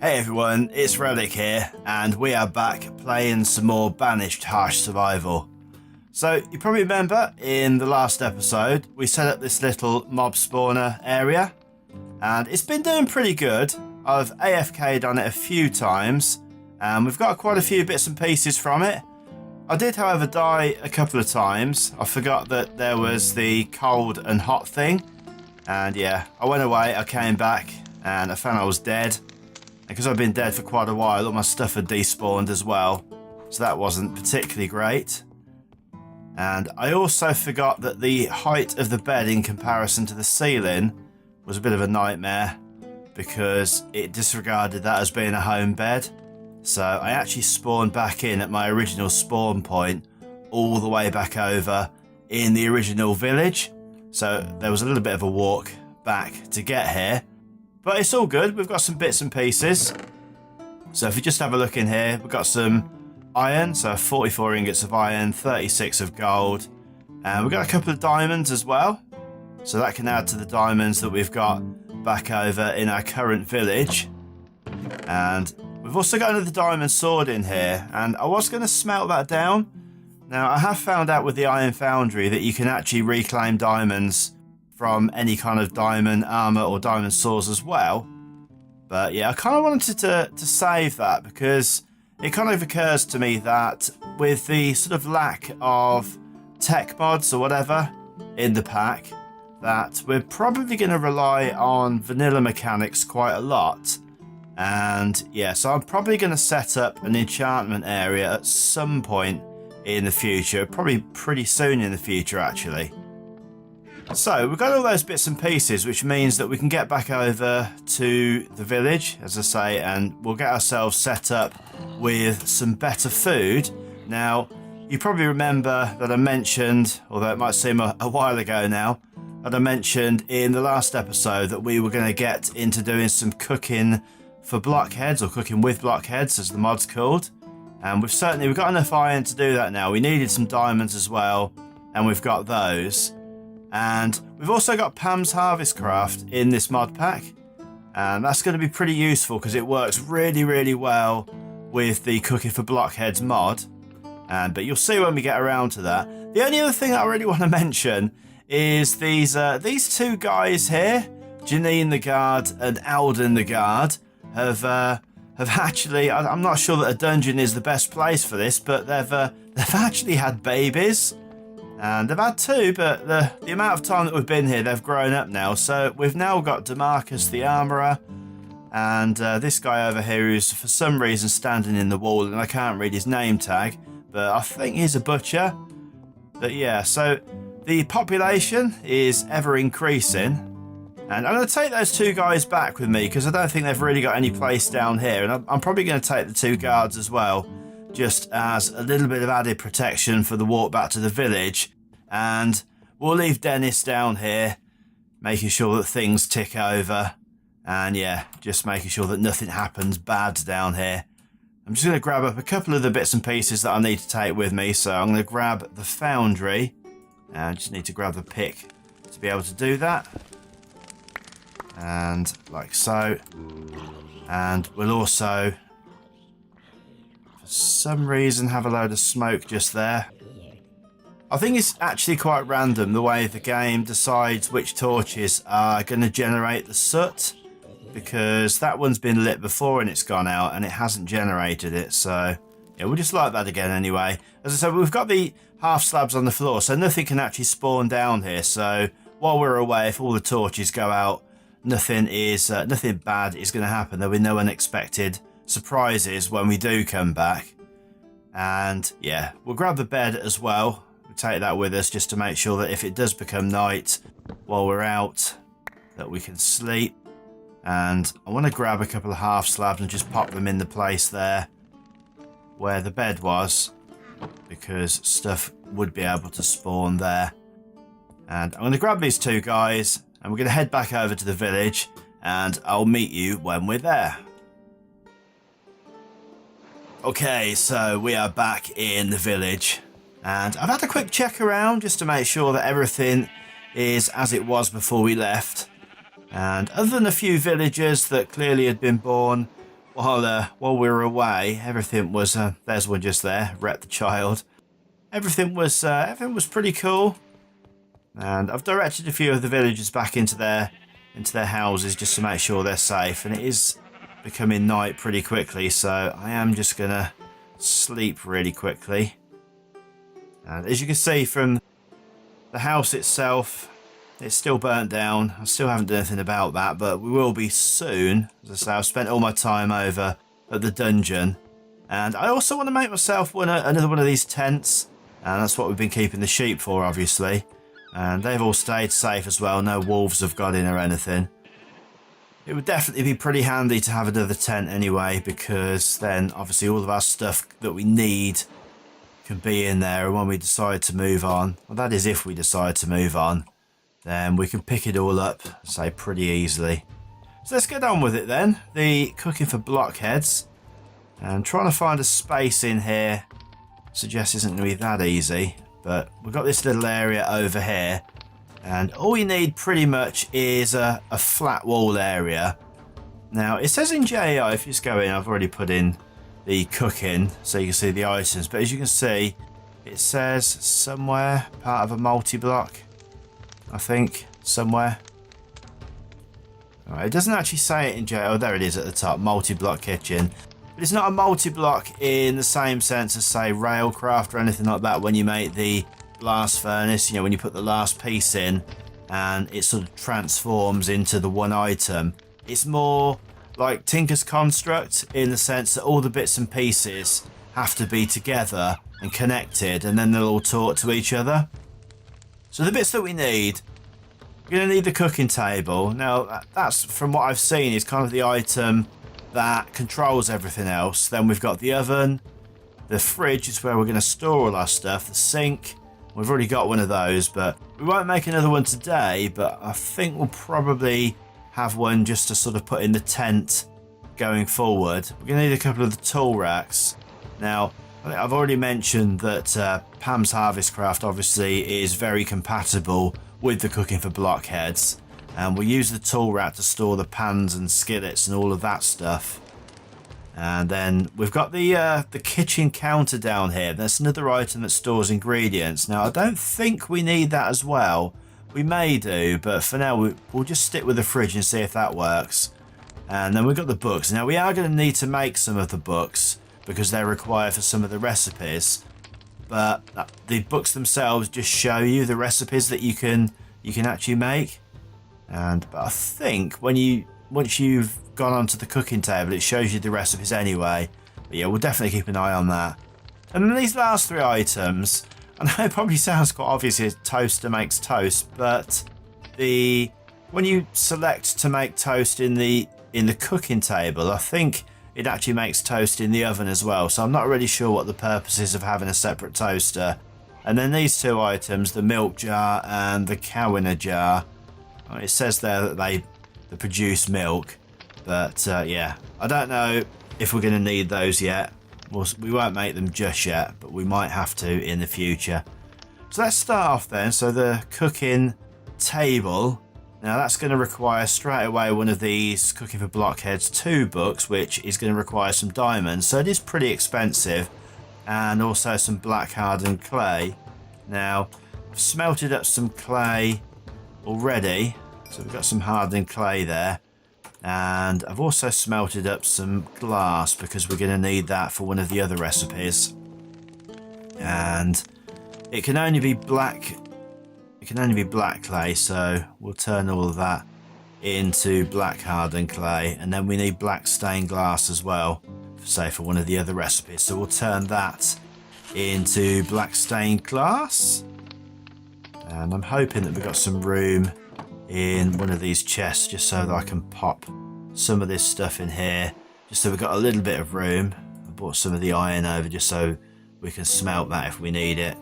Hey everyone, it's Relic here, and we are back playing some more Banished Harsh Survival. So, you probably remember, in the last episode, we set up this little mob spawner area, and it's been doing pretty good. I've AFK'd on it a few times, and we've got quite a few bits and pieces from it. I did, however, die a couple of times. I forgot that there was the cold and hot thing, and yeah, I went away, I came back, and I found I was dead. Because I've been dead for quite a while, all my stuff had despawned as well, so that wasn't particularly great. And I also forgot that the height of the bed in comparison to the ceiling was a bit of a nightmare, because it disregarded that as being a home bed. So I actually spawned back in at my original spawn point, all the way back over in the original village. So there was a little bit of a walk back to get here. But it's all good, we've got some bits and pieces. So if you just have a look in here, we've got some iron, so 44 ingots of iron, 36 of gold. And we've got a couple of diamonds as well. So that can add to the diamonds that we've got back over in our current village. And we've also got another diamond sword in here. And I was going to smelt that down. Now I have found out with the iron foundry that you can actually reclaim diamonds from any kind of diamond armor or diamond swords as well. But yeah, I kind of wanted to save that, because it kind of occurs to me that with the sort of lack of tech mods or whatever in the pack, that we're probably going to rely on vanilla mechanics quite a lot. And yeah, so I'm probably going to set up an enchantment area at some point in the future, probably pretty soon in the future actually. So we've got all those bits and pieces, which means that we can get back over to the village, as I say, and we'll get ourselves set up with some better food. Now, you probably remember that I mentioned, although it might seem a while ago now, that I mentioned in the last episode that we were going to get into doing some cooking for blockheads, or cooking with blockheads, as the mod's called. And we've got enough iron to do that now. We needed some diamonds as well, and we've got those. And we've also got Pam's Harvest Craft in this mod pack, and that's going to be pretty useful because it works really, really well with the Cooking for Blockheads mod. But you'll see when we get around to that. The only other thing I really want to mention is these two guys here, Janine the Guard and Alden the Guard, have actually, I'm not sure that a dungeon is the best place for this, but they've actually had babies. And they've had two, but the amount of time that we've been here, they've grown up now. So we've now got Demarcus the Armourer, and this guy over here who's for some reason standing in the wall, and I can't read his name tag, but I think he's a butcher. But yeah, so the population is ever increasing. And I'm going to take those two guys back with me, because I don't think they've really got any place down here. And I'm probably going to take the two guards as well, just as a little bit of added protection for the walk back to the village. And we'll leave Dennis down here, making sure that things tick over. And yeah, just making sure that nothing happens bad down here. I'm just going to grab up a couple of the bits and pieces that I need to take with me. So I'm going to grab the foundry. And I just need to grab the pick to be able to do that. And like so. And we'll also, for some reason, have a load of smoke just there. I think it's actually quite random the way the game decides which torches are going to generate the soot, because that one's been lit before and it's gone out and it hasn't generated it. So yeah, we'll just light that again anyway. As I said, we've got the half slabs on the floor, so nothing can actually spawn down here. So while we're away, if all the torches go out, nothing bad is going to happen. There'll be no unexpected surprises when we do come back. And yeah, we'll grab the bed as well. We'll take that with us just to make sure that if it does become night while we're out, that we can sleep. And I want to grab a couple of half slabs and just pop them in the place there where the bed was, because stuff would be able to spawn there. And I'm going to grab these two guys, and we're going to head back over to the village, and I'll meet you when we're there. Okay, so we are back in the village, and I've had a quick check around just to make sure that everything is as it was before we left. And other than a few villagers that clearly had been born while we were away, everything was there's one just there, Rhett the child. Everything was pretty cool, and I've directed a few of the villagers back into their houses just to make sure they're safe. And it is becoming night pretty quickly, so I am just gonna sleep really quickly. And as you can see from the house itself, it's still burnt down. I still haven't done anything about that, but we will be soon. As I say, I've spent all my time over at the dungeon, and I also want to make myself another one of these tents, and that's what we've been keeping the sheep for, obviously. And they've all stayed safe as well. No wolves have got in or anything. It would definitely be pretty handy to have another tent anyway, because then obviously all of our stuff that we need can be in there, and when we decide to move on, well, that is if we decide to move on, then we can pick it all up, say, pretty easily. So let's get on with it then. The Cooking for Blockheads. And trying to find a space in here suggests isn't going to be that easy. But we've got this little area over here. And all you need pretty much is a flat wall area. Now, it says in JI, if you just go in, I've already put in the cooking so you can see the items. But as you can see, it says somewhere part of a multi-block. I think, somewhere. Alright, it doesn't actually say it in JI. Oh, there it is at the top, multi-block kitchen. But it's not a multi-block in the same sense as, say, Railcraft or anything like that when you make the blast furnace, you know, when you put the last piece in and it sort of transforms into the one item. It's more like Tinker's Construct in the sense that all the bits and pieces have to be together and connected, and then they'll all talk to each other. So the bits that we need, we're going to need the cooking table. Now, that's, from what I've seen, is kind of the item that controls everything else. Then we've got the oven. The fridge is where we're going to store all our stuff. The sink, we've already got one of those, but we won't make another one today. But I think we'll probably have one just to sort of put in the tent going forward. We're going to need a couple of the tool racks. Now, I've already mentioned that Pam's Harvest Craft obviously is very compatible with the Cooking for Blockheads, and we use the tool rack to store the pans and skillets and all of that stuff. And then we've got the kitchen counter down here. That's another item that stores ingredients. Now, I don't think we need that as well. We may do, but for now we'll just stick with the fridge and see if that works. And then we've got the books. Now, we are going to need to make some of the books because they're required for some of the recipes, but the books themselves just show you the recipes that you can actually make. But I think once you've gone onto the cooking table, it shows you the recipes anyway. But yeah, we'll definitely keep an eye on that. And then these last three items, I know it probably sounds quite obvious here, toaster makes toast, but when you select to make toast in the cooking table, I think it actually makes toast in the oven as well. So I'm not really sure what the purpose is of having a separate toaster. And then these two items, the milk jar and the cow in a jar, it says there that they produce milk. But yeah, I don't know if we're going to need those yet. We won't make them just yet, but we might have to in the future. So let's start off then. So the cooking table. Now that's going to require straight away one of these Cooking for Blockheads 2 books, which is going to require some diamonds. So it is pretty expensive, and also some black hardened clay. Now I've smelted up some clay already, so we've got some hardened clay there, and I've also smelted up some glass because we're going to need that for one of the other recipes. And it can only be black. It can only be black clay, so we'll turn all of that into black hardened clay, and then we need black stained glass as well, say for one of the other recipes. So we'll turn that into black stained glass, and I'm hoping that we've got some room in one of these chests just so that I can pop some of this stuff in here, just so we've got a little bit of room. I brought some of the iron over just so we can smelt that if we need it.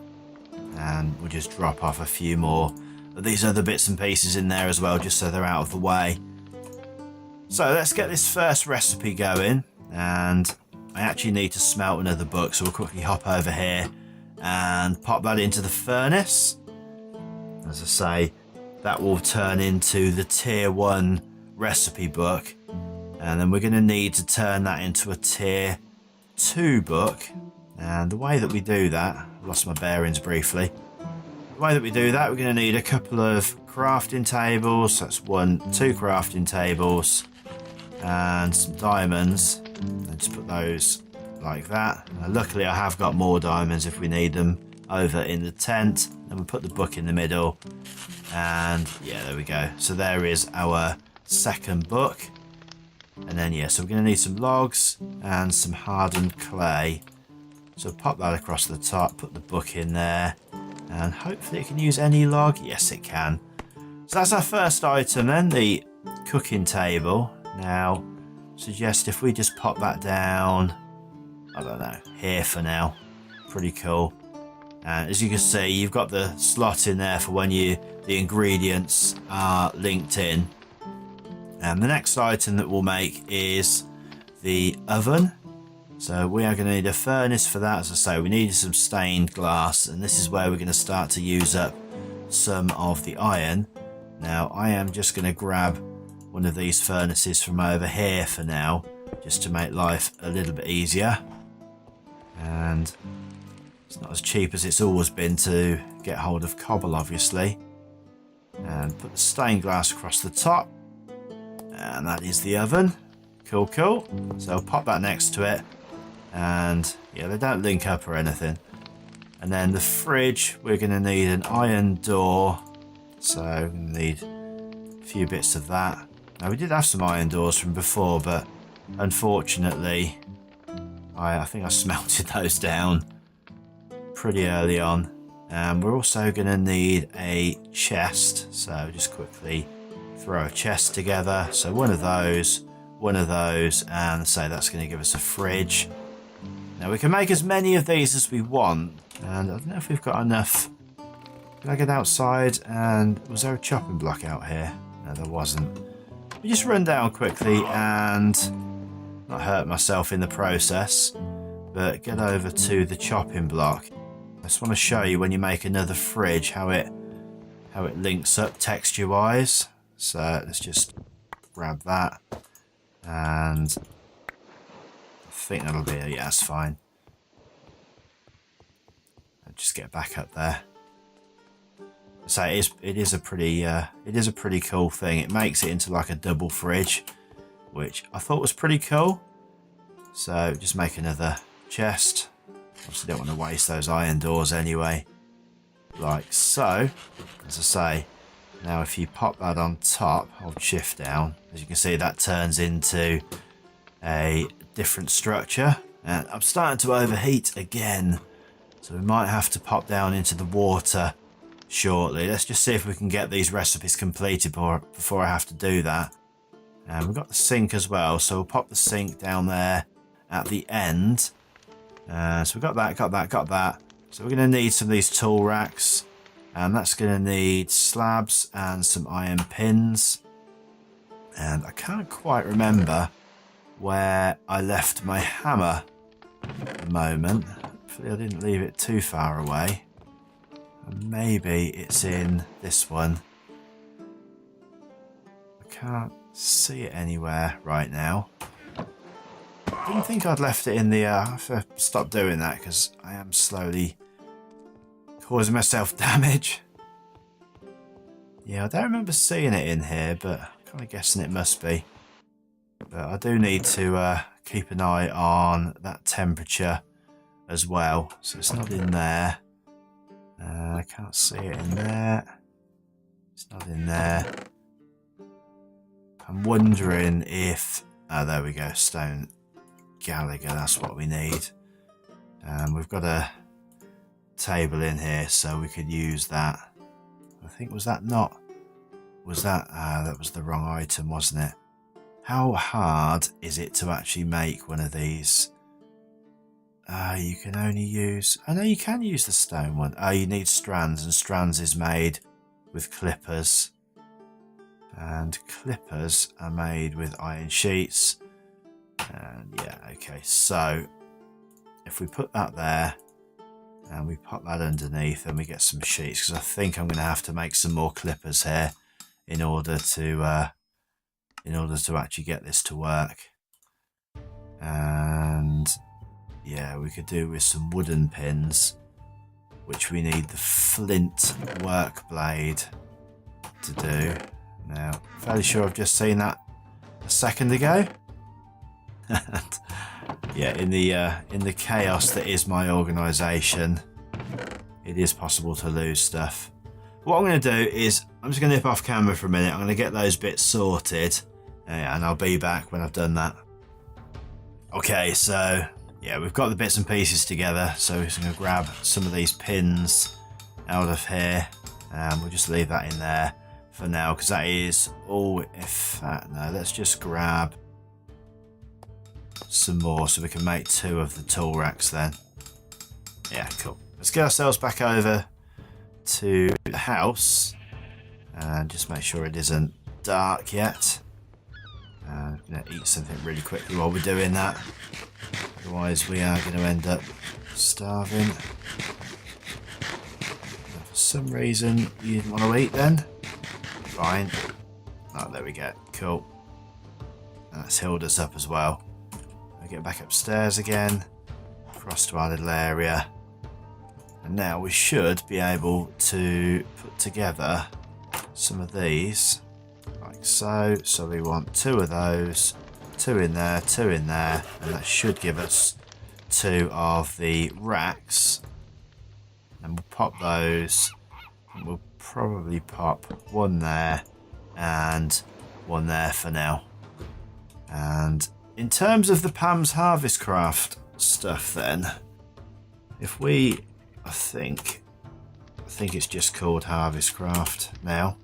And we'll just drop off a few more of these other bits and pieces in there as well, just so they're out of the way. So let's get this first recipe going, and I actually need to smelt another book, so we'll quickly hop over here and pop that into the furnace. As I say, that will turn into the tier 1 recipe book. And then we're going to need to turn that into a tier 2 book. And the way that we do that, I lost my bearings briefly. The way that we do that, we're going to need a couple of crafting tables. That's 2 crafting tables and some diamonds. And just put those like that. Luckily, I have got more diamonds if we need them over in the tent. Then we put the book in the middle. And yeah, there we go. So there is our second book. And then, yeah, so we're going to need some logs and some hardened clay. So pop that across the top, put the book in there, and hopefully it can use any log. Yes, it can. So that's our first item then, the cooking table. Now, suggest if we just pop that down, I don't know, here for now. Pretty cool. And as you can see, you've got the slot in there for when the ingredients are linked in. And the next item that we'll make is the oven. So we are going to need a furnace for that. As I say, we needed some stained glass, and this is where we're going to start to use up some of the iron. Now I am just going to grab one of these furnaces from over here for now, just to make life a little bit easier. And it's not as cheap as it's always been to get hold of cobble, obviously. And put the stained glass across the top. And that is the oven. Cool, cool. So I'll pop that next to it. And yeah, they don't link up or anything. And then the fridge, we're going to need an iron door. So we're going to need a few bits of that. Now we did have some iron doors from before, but unfortunately, I think I smelted those down pretty early on. And we're also going to need a chest. So just quickly throw a chest together. So one of those, and say that's going to give us a fridge. Now we can make as many of these as we want, and I don't know if we've got enough. Can I get outside? And was there a chopping block out here? No, there wasn't. We just run down quickly and not hurt myself in the process, but get over to the chopping block. I just want to show you when you make another fridge how it links up texture wise. So let's just grab that, and I think that'll be it. Yeah, that's fine. I'll just get back up there. So it is a pretty cool thing. It makes it into like a double fridge, which I thought was pretty cool. So just make another chest. Obviously don't want to waste those iron doors anyway. Like so. As I say, now if you pop that on top, hold shift down, as you can see that turns into a different structure. And I'm starting to overheat again, so we might have to pop down into the water shortly. Let's just see if we can get these recipes completed before I have to do that. And we've got the sink as well, so we'll pop the sink down there at the end. So we've got that. So we're going to need some of these tool racks, and that's going to need slabs and some iron pins. And I can't quite remember where I left my hammer at the moment. Hopefully I didn't leave it too far away. And maybe it's in this one. I can't see it anywhere right now. I didn't think I'd left it in the... I have to stop doing that because I am slowly causing myself damage. Yeah, I don't remember seeing it in here, but I'm kind of guessing it must be. But I do need to keep an eye on that temperature as well. So it's not in there. I can't see it in there. It's not in there. I'm wondering if... Oh, there we go. Stone Gallagher, that's what we need. We've got a table in here, so we could use that. I think, was that not... Was that... that was the wrong item, wasn't it? How hard is it to actually make one of these? You can only use... I know you can use the stone one. You need strands, and strands is made with clippers. And clippers are made with iron sheets. And yeah, okay. So, if we put that there, and we pop that underneath, and we get some sheets, because I think I'm going to have to make some more clippers here in order to in order to actually get this to work. And yeah, we could do with some wooden pins, which we need the flint work blade to do. Now, fairly sure I've just seen that a second ago. And yeah, in the chaos that is my organisation, it is possible to lose stuff. What I'm going to do is I'm just going to nip off camera for a minute. I'm going to get those bits sorted, and I'll be back when I've done that. Okay, so yeah, we've got the bits and pieces together. So we're just going to grab some of these pins out of here, and we'll just leave that in there for now because that is all. No, let's just grab some more so we can make 2 of the tool racks then. Yeah, cool. Let's get ourselves back over to the house and just make sure it isn't dark yet. And I'm going to eat something really quickly while we're doing that. Otherwise we are going to end up starving. And for some reason you didn't want to eat then. Fine. Oh, there we go. Cool. That's healed us up as well. I'll get back upstairs again. Across to our little area. And now we should be able to put together some of these, like so. So we want 2 of those, 2 in there, 2 in there, and that should give us 2 of the racks. And we'll pop those, and we'll probably pop 1 there and 1 there for now. And in terms of the Pam's Harvest Craft stuff then, if we... I think it's just called Harvest Craft now.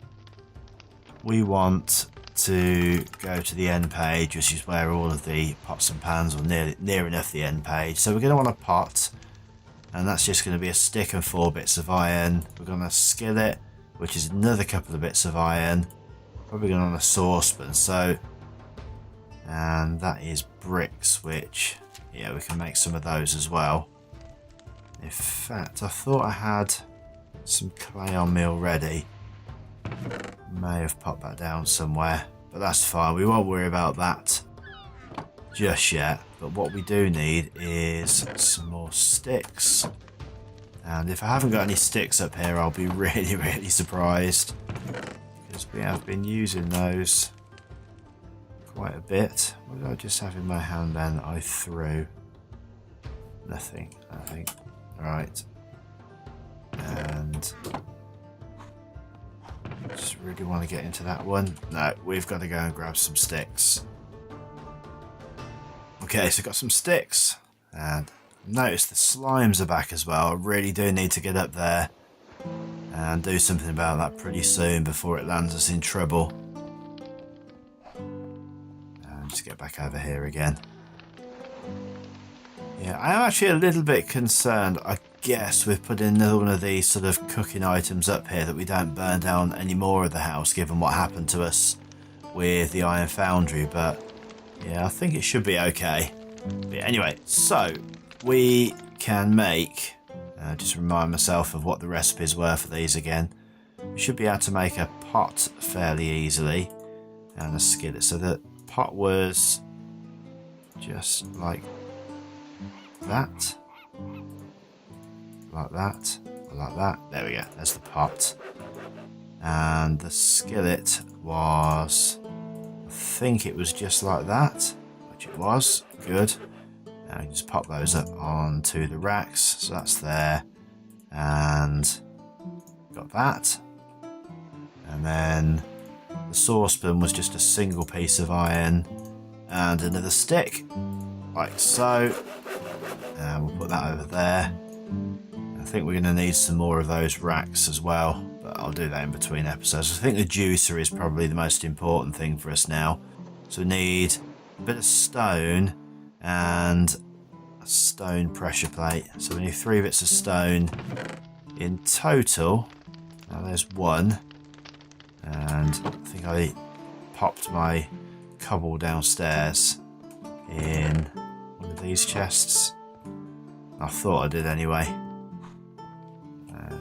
We want to go to the end page, which is where all of the pots and pans are near enough the end page. So we're going to want a pot, and that's just going to be a stick and 4 bits of iron. We're going to skillet, which is another couple of bits of iron. Probably going on a saucepan. So, and that is bricks, which yeah, we can make some of those as well. In fact, I thought I had some clay on me already. May have popped that down somewhere, but that's fine. We won't worry about that just yet. But what we do need is some more sticks. And if I haven't got any sticks up here, I'll be really, really surprised. Because we have been using those quite a bit. What did I just have in my hand then that I threw? Nothing, I think. Right, and just really want to get into that one. No, we've got to go and grab some sticks. Okay, so got some sticks, and notice the slimes are back as well. I really do need to get up there and do something about that pretty soon before it lands us in trouble. And just get back over here again. Yeah, I am actually a little bit concerned, I guess, with putting another one of these sort of cooking items up here that we don't burn down any more of the house, given what happened to us with the iron foundry. But yeah, I think it should be okay. But anyway, so we can make, just remind myself of what the recipes were for these again. We should be able to make a pot fairly easily and a skillet. So the pot was just like that, like that, like that. There we go. There's the pot. And the skillet was, I think it was just like that, which it was. Good. And we just pop those up onto the racks. So that's there. And got that. And then the saucepan was just a single piece of iron and another stick, like so. And we'll put that over there. I think we're going to need some more of those racks as well, but I'll do that in between episodes. I think the juicer is probably the most important thing for us now. So we need a bit of stone and a stone pressure plate. So we need 3 bits of stone in total. Now there's 1. And I think I popped my cobble downstairs in one of these chests. I thought I did anyway.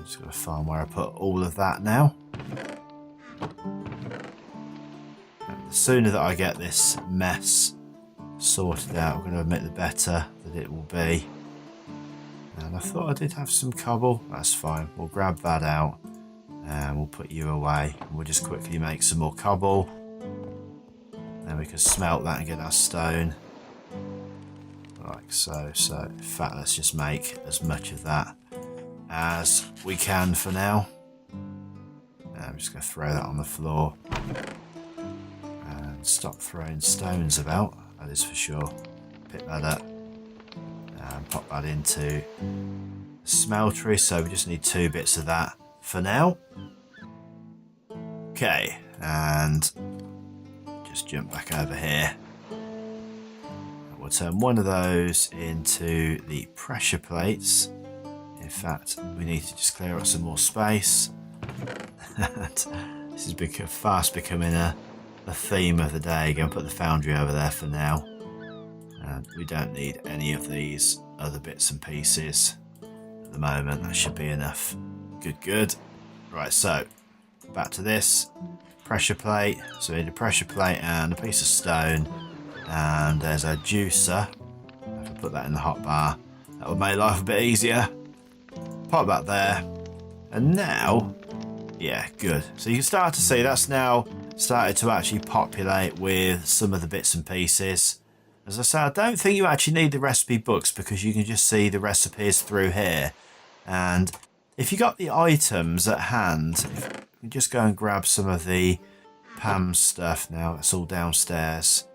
Just got to find where I put all of that now. And the sooner that I get this mess sorted out, I'm going to admit, the better that it will be. And I thought I did have some cobble. That's fine. We'll grab that out and we'll put you away. We'll just quickly make some more cobble. Then we can smelt that and get our stone. Like so. So, in fact, let's just make as much of that as we can for now. And I'm just going to throw that on the floor. And stop throwing stones about, that is for sure. Pick that up. And pop that into the smeltery. So we just need 2 bits of that for now. Okay, and just jump back over here. And we'll turn one of those into the pressure plates. In fact, we need to just clear up some more space. This is fast becoming a theme of the day. Go and put the foundry over there for now. And we don't need any of these other bits and pieces at the moment. That should be enough. Good. Right, so back to this pressure plate. So we need a pressure plate and a piece of stone. And there's a juicer. If I put that in the hot bar, that would make life a bit easier. Pop that there. And now, yeah, good. So you can start to see that's now started to actually populate with some of the bits and pieces. As I say, I don't think you actually need the recipe books because you can just see the recipes through here. And if you got the items at hand, if you just go and grab some of the Pam stuff now, that's all downstairs.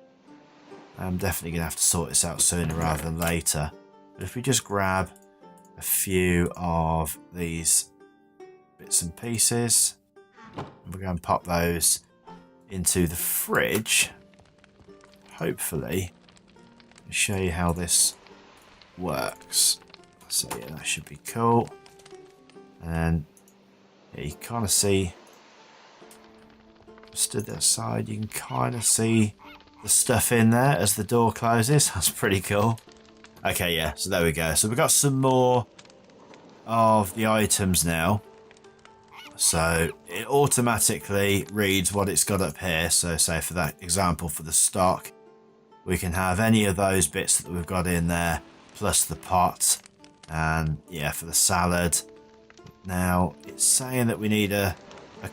I'm definitely going to have to sort this out sooner rather than later. But if we just grab a few of these bits and pieces, and we're going to pop those into the fridge, hopefully show you how this works. So yeah, that should be cool. And yeah, you kind of see, stood that side, you can kind of see the stuff in there as the door closes. That's pretty cool. Okay, yeah, so there we go. So we've got some more of the items now. So it automatically reads what it's got up here. So say for that example, for the stock, we can have any of those bits that we've got in there, plus the pot. And yeah, for the salad. Now, it's saying that we need a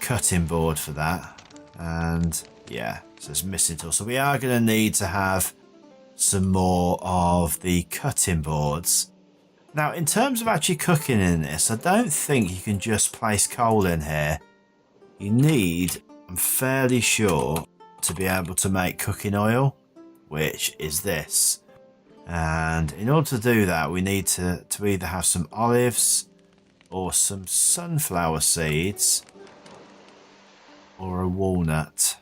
cutting board for that. And yeah, so it's missing tool. So we are going to need to have some more of the cutting boards. Now, in terms of actually cooking in this, I don't think you can just place coal in here. You need, I'm fairly sure, to be able to make cooking oil, which is this. And in order to do that, we need to either have some olives or some sunflower seeds or a walnut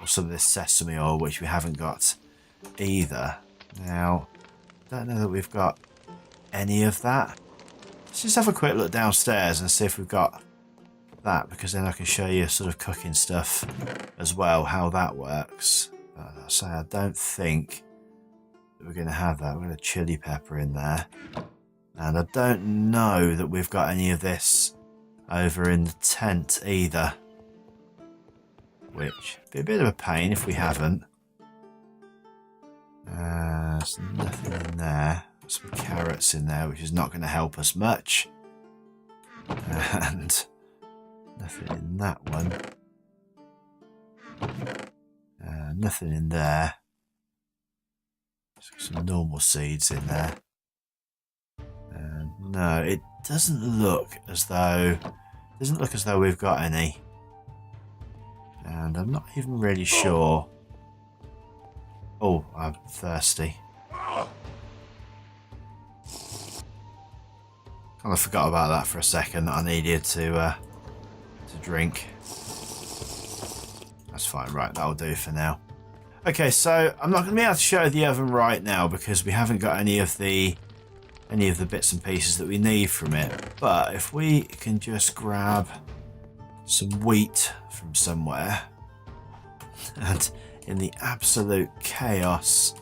or some of this sesame oil, which we haven't got either. Now, I don't know that we've got any of that. Let's just have a quick look downstairs and see if we've got that, because then I can show you sort of cooking stuff as well, how that works. But as I say, I don't think that we're going to have that. We're going to chili pepper in there. And I don't know that we've got any of this over in the tent either, which would be a bit of a pain if we haven't. There's nothing in there. Some carrots in there, which is not going to help us much. And nothing in that one. Nothing in there. Some normal seeds in there. No, it doesn't look as though we've got any. And I'm not even really sure. Oh, I'm thirsty. Kind of forgot about that for a second, that I needed to drink. That's fine, right, that'll do for now. Okay, so I'm not going to be able to show the oven right now because we haven't got any of the bits and pieces that we need from it. But if we can just grab some wheat from somewhere, and in the absolute chaos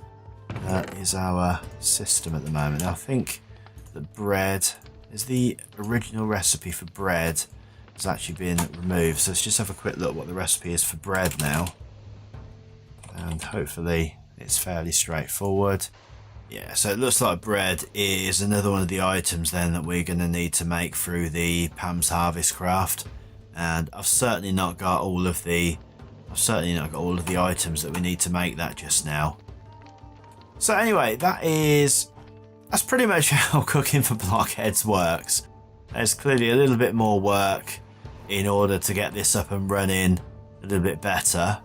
that is our system at the moment, I think that bread is the original recipe for bread has actually been removed. So let's just have a quick look what the recipe is for bread now. and hopefully it's fairly straightforward. Yeah, so it looks like bread is another one of the items then that we're going to need to make through the Pam's Harvest craft, and I've certainly not got all of the items that we need to make that just now. So anyway, that's pretty much how Cooking for Blockheads works. There's clearly a little bit more work in order to get this up and running a little bit better.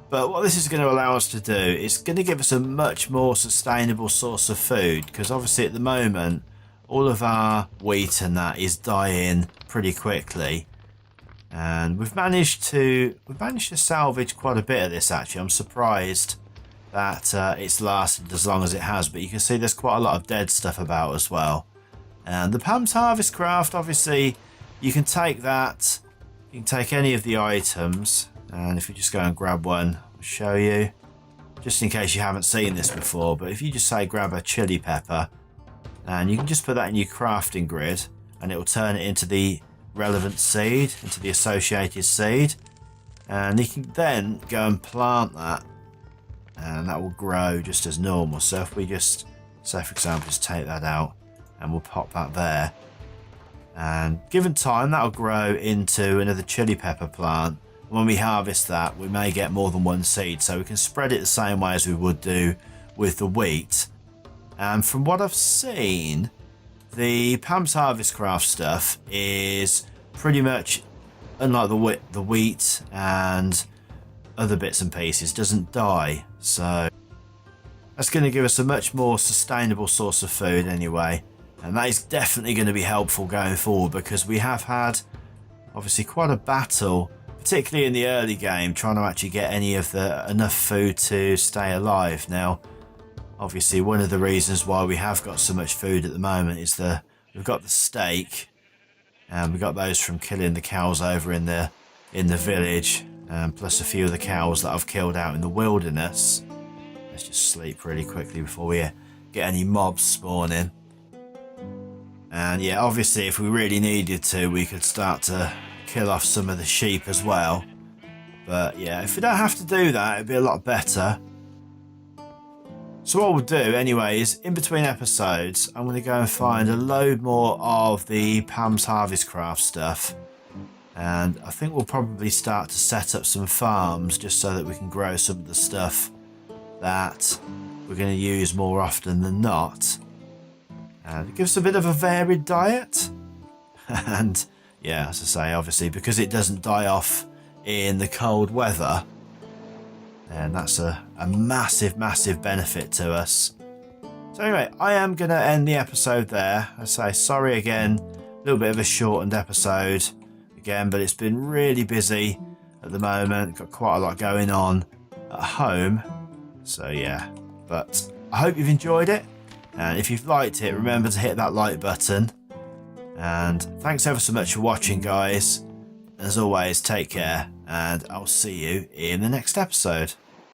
But what this is going to allow us to do is going to give us a much more sustainable source of food, because obviously at the moment all of our wheat and that is dying pretty quickly, and we've managed to salvage quite a bit of this. Actually, I'm surprised that it's lasted as long as it has, but you can see there's quite a lot of dead stuff about as well. And the Pam's Harvest craft, obviously you can take that, you can take any of the items, and if you just go and grab one, I'll show you, just in case you haven't seen this before. But if you just say grab a chili pepper, and you can just put that in your crafting grid, and it will turn it into the relevant seed, into the associated seed, and you can then go and plant that, and that will grow just as normal. So if we just, say for example, just take that out, and we'll pop that there, and given time that will grow into another chili pepper plant. When we harvest that, we may get more than one seed, so we can spread it the same way as we would do with the wheat. And from what I've seen, the Pam's Harvest craft stuff is pretty much, unlike the wheat and other bits and pieces, doesn't die. So that's going to give us a much more sustainable source of food anyway. And that is definitely going to be helpful going forward, because we have had obviously quite a battle, particularly in the early game, trying to actually get enough food to stay alive. Now, obviously, one of the reasons why we have got so much food at the moment is we've got the steak, and we got those from killing the cows over in the village, plus a few of the cows that I've killed out in the wilderness. Let's just sleep really quickly before we get any mobs spawning. And yeah, obviously, if we really needed to, we could start to kill off some of the sheep as well. But yeah, if we don't have to do that, it'd be a lot better. So what we'll do anyway is, in between episodes, I'm going to go and find a load more of the Pam's Harvest craft stuff, and I think we'll probably start to set up some farms just so that we can grow some of the stuff that we're going to use more often than not, and it gives us a bit of a varied diet. And yeah, as I say, obviously because it doesn't die off in the cold weather, and that's a massive benefit to us. So anyway, I am going to end the episode there. I say sorry again, a little bit of a shortened episode again, but it's been really busy at the moment, got quite a lot going on at home. So yeah, but I hope you've enjoyed it, and if you've liked it, remember to hit that like button. And thanks ever so much for watching, guys. As always, take care, and I'll see you in the next episode.